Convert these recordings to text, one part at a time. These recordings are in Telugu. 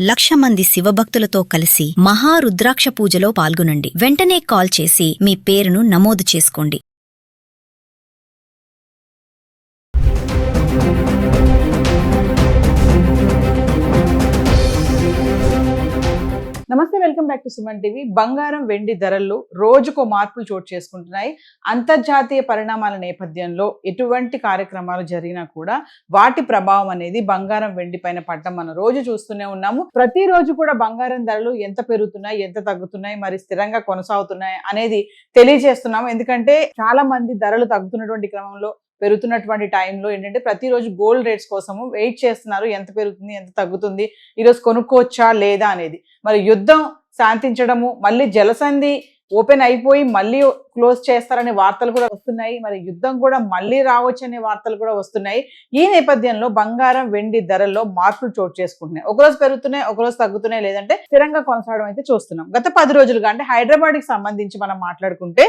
1,00,000 మంది శివభక్తులతో కలిసి మహారుద్రాక్ష పూజలో పాల్గొనండి. వెంటనే కాల్ చేసి మీ పేరును నమోదు చేసుకోండి. నమస్తే, welcome back to Suman TV. బంగారం వెండి ధరల్లో రోజుకో మార్పులు చోటు చేసుకుంటున్నాయి. అంతర్జాతీయ పరిణామాల నేపథ్యంలో ఎటువంటి కార్యక్రమాలు జరిగినా కూడా వాటి ప్రభావం అనేది బంగారం వెండి పైన పడటం మనం రోజు చూస్తూనే ఉన్నాము. ప్రతిరోజు కూడా బంగారం ధరలు ఎంత పెరుగుతున్నాయి, ఎంత తగ్గుతున్నాయి, మరి స్థిరంగా కొనసాగుతున్నాయి అనేది తెలియజేస్తున్నాము. ఎందుకంటే చాలా మంది ధరలు తగ్గుతున్నటువంటి క్రమంలో, పెరుగుతున్నటువంటి టైంలో ఏంటంటే ప్రతిరోజు గోల్డ్ రేట్స్ కోసము వెయిట్ చేస్తున్నారు. ఎంత పెరుగుతుంది, ఎంత తగ్గుతుంది, ఈరోజు కొనుక్కోవచ్చా లేదా అనేది. మరి యుద్ధం శాంతించడము, మళ్ళీ జలసంధి ఓపెన్ అయిపోయి మళ్ళీ క్లోజ్ చేస్తారనే వార్తలు కూడా వస్తున్నాయి. మరి యుద్ధం కూడా మళ్ళీ రావచ్చు అనే వార్తలు కూడా వస్తున్నాయి. ఈ నేపథ్యంలో బంగారం వెండి ధరల్లో మార్పులు చోటు చేసుకుంటున్నాయి. ఒకరోజు పెరుగుతున్నాయి, ఒకరోజు తగ్గుతున్నాయి, లేదంటే స్థిరంగా కొనసాగడం అయితే చూస్తున్నాం. గత 10 రోజులుగా అంటే హైదరాబాద్ కి సంబంధించి మనం మాట్లాడుకుంటే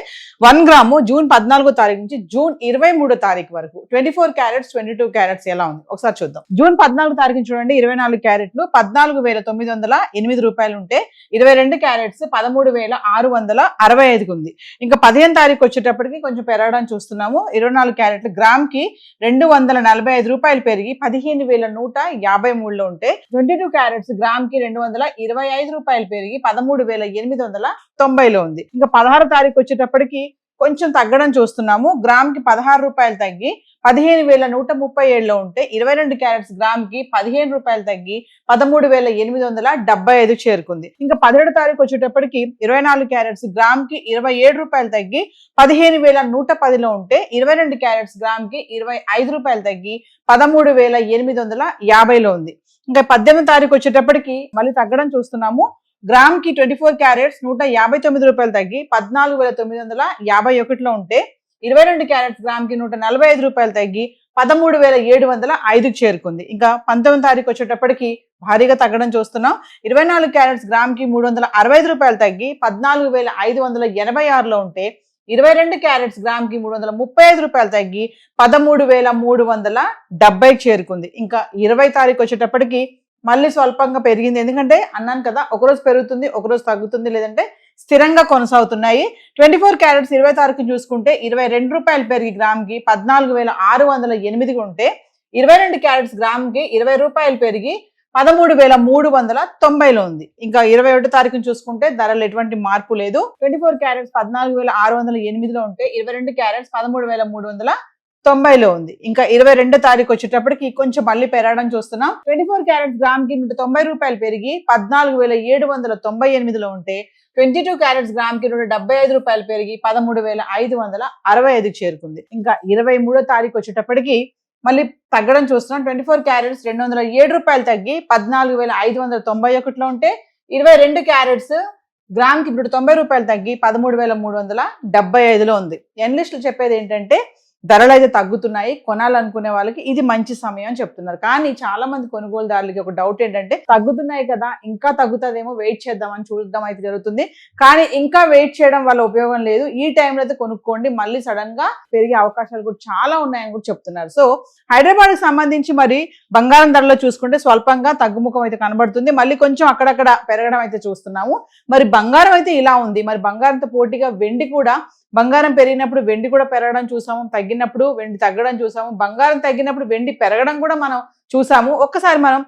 1 గ్రాము జూన్ 14వ తారీఖు నుంచి జూన్ 23వ తారీఖు వరకు 24 క్యారెట్స్ 22 క్యారెట్స్ ఎలా ఉంది ఒకసారి చూద్దాం. జూన్ 14వ తారీఖు చూడండి, 24 క్యారెట్లు 14,908 రూపాయలు ఉంటే 22 క్యారెట్స్ 13,665 ఉంది. ఇంకా 15వ తారీఖు వచ్చేటప్పటికి కొంచెం పెరగడం చూస్తున్నాము. 24 క్యారెట్లు గ్రామ్ కి 245 రూపాయలు పెరిగి 15,153లో ఉంటే 22 క్యారెట్స్ గ్రామ్ కి 225 రూపాయలు పెరిగి 13,890లో ఉంది. ఇంకా 16వ తారీఖు వచ్చేటప్పటికి కొంచెం తగ్గడం చూస్తున్నాము. గ్రామ్ కి 16 రూపాయలు తగ్గి 15,137లో ఉంటే 22 క్యారెట్స్ గ్రామ్ కి 15 రూపాయలు తగ్గి 13,875 చేరుకుంది. ఇంకా 17వ తారీఖు వచ్చేటప్పటికి 24 క్యారెట్స్ గ్రామ్ కి 27 రూపాయలు తగ్గి 15,110లో ఉంటే 22 క్యారెట్స్ గ్రామ్ కి 25 రూపాయలు తగ్గి 13,850లో ఉంది. ఇంకా 18వ తారీఖు వచ్చేటప్పటికి మళ్ళీ తగ్గడం చూస్తున్నాము. గ్రామ్ కి 24 క్యారెట్స్ 159 రూపాయలు తగ్గి 14,951లో ఉంటే 22 క్యారెట్స్ గ్రామ్ కి 145 రూపాయలు తగ్గి 13,705 చేరుకుంది. ఇంకా 19వ తారీఖు వచ్చేటప్పటికి భారీగా తగ్గడం చూస్తున్నాం. 24 క్యారెట్స్ గ్రామ్ కి 365 రూపాయలు తగ్గి 14,586లో ఉంటే 22 క్యారెట్స్ గ్రామ్ కి 335 రూపాయలు తగ్గి 13,370 చేరుకుంది. ఇంకా 20వ తారీఖు వచ్చేటప్పటికి మళ్ళీ స్వల్పంగా పెరిగింది. ఎందుకంటే అన్నాను కదా, ఒకరోజు పెరుగుతుంది, ఒకరోజు తగ్గుతుంది, లేదంటే స్థిరంగా కొనసాగుతున్నాయి. 24 క్యారెట్స్ 20వ తారీఖు చూసుకుంటే 22 రూపాయలు పెరిగి గ్రామ్ కి 14,608 ఉంటే 22 క్యారెట్స్ గ్రామ్ కి 20 రూపాయలు పెరిగి 13,390లో ఉంది. ఇంకా 21వ తారీఖు చూసుకుంటే ధరలు ఎటువంటి మార్పు లేదు. 24 క్యారెట్స్ 14,608లో ఉంటే 22 క్యారెట్స్ 13,390లో ఉంది. ఇంకా 22వ తారీఖు వచ్చేటప్పటికి కొంచెం మళ్ళీ పెరగడం చూస్తున్నాం. 24 క్యారెట్స్ గ్రామ్ కి 190 రూపాయలు పెరిగి 14,798లో ఉంటే 22 క్యారెట్స్ గ్రామ్ కి 175 రూపాయలు పెరిగి 13,565 చేరుకుంది. ఇంకా 23వ తారీఖు వచ్చేటప్పటికి మళ్ళీ తగ్గడం చూస్తున్నాం. 24 క్యారెట్స్ 207 రూపాయలు తగ్గి 14,591లో ఉంటే 22 క్యారెట్స్ గ్రామ్ కి 90 రూపాయలు తగ్గి 13,375లో ఉంది. ఎనలిస్టులు చెప్పేది ఏంటంటే ధరలు అయితే తగ్గుతున్నాయి, కొనాలనుకునే వాళ్ళకి ఇది మంచి సమయం అని చెప్తున్నారు. కానీ చాలా మంది కొనుగోలుదారులకి ఒక డౌట్ ఏంటంటే తగ్గుతున్నాయి కదా, ఇంకా తగ్గుతుందేమో, వెయిట్ చేద్దామని చూడడం అయితే జరుగుతుంది. కానీ ఇంకా వెయిట్ చేయడం వల్ల ఉపయోగం లేదు. ఈ టైంలో అయితే కొనుక్కోండి, మళ్ళీ సడన్ గా పెరిగే అవకాశాలు కూడా చాలా ఉన్నాయని కూడా చెప్తున్నారు. సో హైదరాబాద్ కి సంబంధించి మరి బంగారం ధరలో చూసుకుంటే స్వల్పంగా తగ్గుముఖం అయితే కనబడుతుంది. మళ్ళీ కొంచెం అక్కడక్కడ పెరగడం అయితే చూస్తున్నాము. మరి బంగారం అయితే ఇలా ఉంది. మరి బంగారంతో పోటీగా వెండి కూడా, బంగారం పెరిగినప్పుడు వెండి కూడా పెరగడం చూసాము, తగ్గినప్పుడు వెండి తగ్గడం చూసాము, బంగారం తగ్గినప్పుడు వెండి పెరగడం కూడా మనం చూసాము. ఒక్కసారి మనం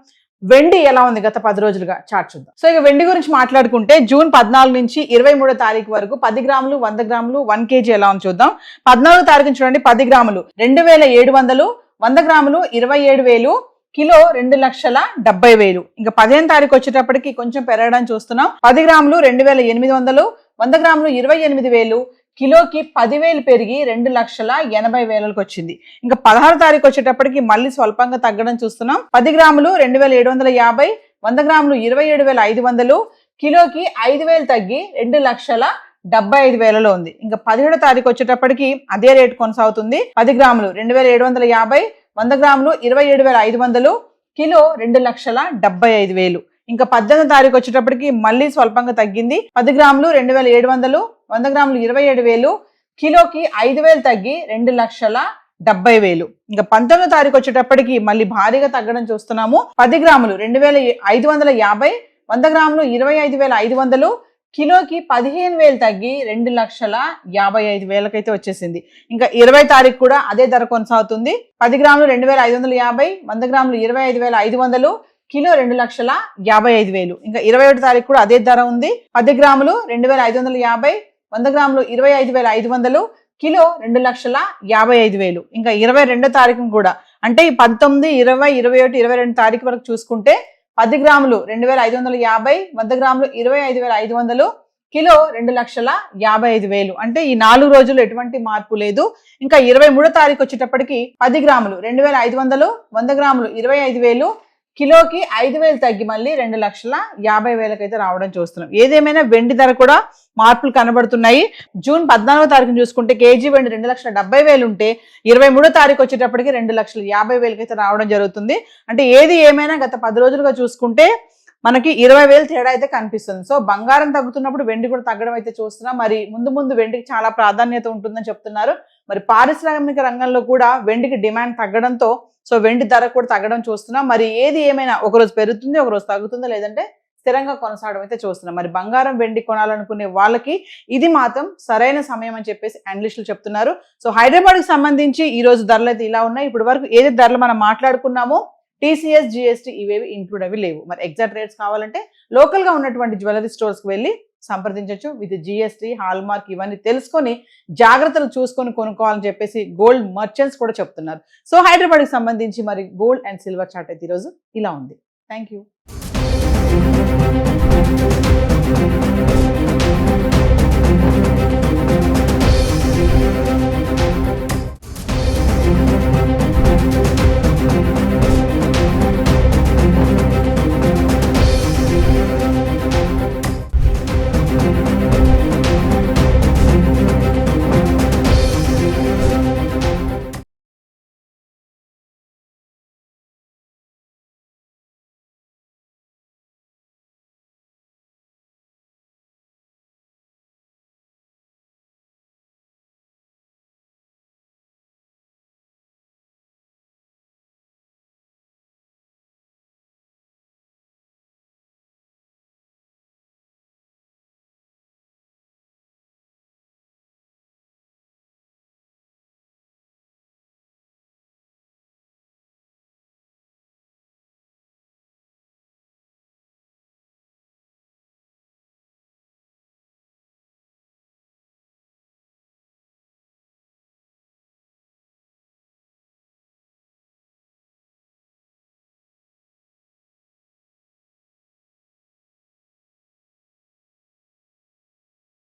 వెండి ఎలా ఉంది గత 10 రోజులుగా చార్ట్ చూద్దాం. సో ఇక వెండి గురించి మాట్లాడుకుంటే జూన్ 14 నుంచి 23వ తారీఖు వరకు 10 గ్రాములు, 100 గ్రాములు, 1 కేజీ ఎలా ఉంది చూద్దాం. 14వ తారీఖు చూడండి, 10 గ్రాములు 2,700, 100 గ్రాములు 27,000, కిలో 2,70,000. ఇంకా 15వ తారీఖు వచ్చేటప్పటికి కొంచెం పెరగడం చూస్తున్నాం. 10 గ్రాములు 2,800, 100 గ్రాములు 28,000, కిలోకి 10,000 పెరిగి 2,80,000లకు వచ్చింది. ఇంకా 16వ తారీఖు వచ్చేటప్పటికి మళ్ళీ స్వల్పంగా తగ్గడం చూస్తున్నాం. 10 గ్రాములు 2,750, 100 గ్రాములు 27,500, కిలోకి 5,000 తగ్గి 2,75,000లో ఉంది. ఇంకా 17వ తారీఖు వచ్చేటప్పటికి అదే రేటు కొనసాగుతుంది. 10 గ్రాములు 2,750, 100 గ్రాములు 27,500, కిలో 2,75,000. ఇంకా 18వ తారీఖు వచ్చేటప్పటికి మళ్ళీ స్వల్పంగా తగ్గింది. 10 గ్రాములు 2,700, 100 గ్రాములు 27,000, కిలోకి 5,000 తగ్గి 70,000. ఇంకా 19వ తారీఖు వచ్చేటప్పటికి మళ్ళీ భారీగా తగ్గడం చూస్తున్నాము. 10 గ్రాములు 2,550, 100 గ్రాములు 25,500, కిలోకి 15,000 తగ్గి 2,55,000 అయితే వచ్చేసింది. ఇంకా 20 తారీఖు కూడా అదే ధర కొనసాగుతుంది. 10 గ్రాములు 2,550, 100 గ్రాములు 25,500, కిలో 2,55,000. ఇంకా 21 తారీఖు కూడా అదే ధర ఉంది. 10 గ్రాములు 2,550, 100 గ్రాములు 25,500, కిలో 2,55,000. ఇంకా 22 తారీఖు కూడా అంటే ఈ 19, 20, 21, 22 తారీఖు వరకు చూసుకుంటే 10 గ్రాములు 2,550, 100 గ్రాములు 25,500, కిలో 2,55,000. అంటే ఈ 4 రోజులు ఎటువంటి మార్పు లేదు. ఇంకా 23వ తారీఖు వచ్చేటప్పటికి 10 గ్రాములు 2,500, 100 గ్రాములు 25,000, కిలోకి 5,000 తగ్గి మళ్ళీ 2,50,000 అయితే రావడం చూస్తున్నాం. ఏదేమైనా వెండి ధర కూడా మార్పులు కనబడుతున్నాయి. జూన్ 14వ తారీఖున చూసుకుంటే కేజీ వెండి 2,70,000 ఉంటే 23వ తారీఖు వచ్చేటప్పటికి 2,50,000 అయితే రావడం జరుగుతుంది. అంటే ఏది ఏమైనా గత 10 రోజులుగా చూసుకుంటే మనకి 20,000 తేడా అయితే కనిపిస్తుంది. సో బంగారం తగ్గుతున్నప్పుడు వెండి కూడా తగ్గడం అయితే చూస్తున్నాం. మరి ముందు వెండికి చాలా ప్రాధాన్యత ఉంటుందని చెప్తున్నారు. మరి పారిశ్రామిక రంగంలో కూడా వెండికి డిమాండ్ తగ్గడంతో సో వెండి ధర కూడా తగ్గడం చూస్తున్నాం. మరి ఏది ఏమైనా ఒకరోజు పెరుగుతుంది, ఒకరోజు తగ్గుతుందో లేదంటే స్థిరంగా కొనసాగడం అయితే చూస్తున్నాం. మరి బంగారం వెండి కొనాలనుకునే వాళ్ళకి ఇది మాత్రం సరైన సమయం అని చెప్పేసి అనలిస్టులు చెప్తున్నారు. సో హైదరాబాద్కి సంబంధించి ఈ రోజు ధరలు అయితే ఇలా ఉన్నాయి. ఇప్పటి వరకు ఏది ధరలు మనం మాట్లాడుకున్నామో టీసీఎస్, జిఎస్టీ ఇవేవి ఇంక్లూడ్ అవి లేవు. మరి ఎగ్జాక్ట్ రేట్స్ కావాలంటే లోకల్ గా ఉన్నటువంటి జ్యువెలరీ స్టోర్స్ కి వెళ్ళి సంప్రదించవచ్చు. విత్ జిఎస్టీ, హాల్ మార్క్ ఇవన్నీ తెలుసుకొని జాగ్రత్తలు చూసుకొని కొనుక్కోవాలని చెప్పేసి గోల్డ్ మర్చెంట్స్ కూడా చెప్తున్నారు. సో హైదరాబాద్కి సంబంధించి మరి గోల్డ్ అండ్ సిల్వర్ చార్ట్ అయితే ఈరోజు ఇలా ఉంది. Thank you.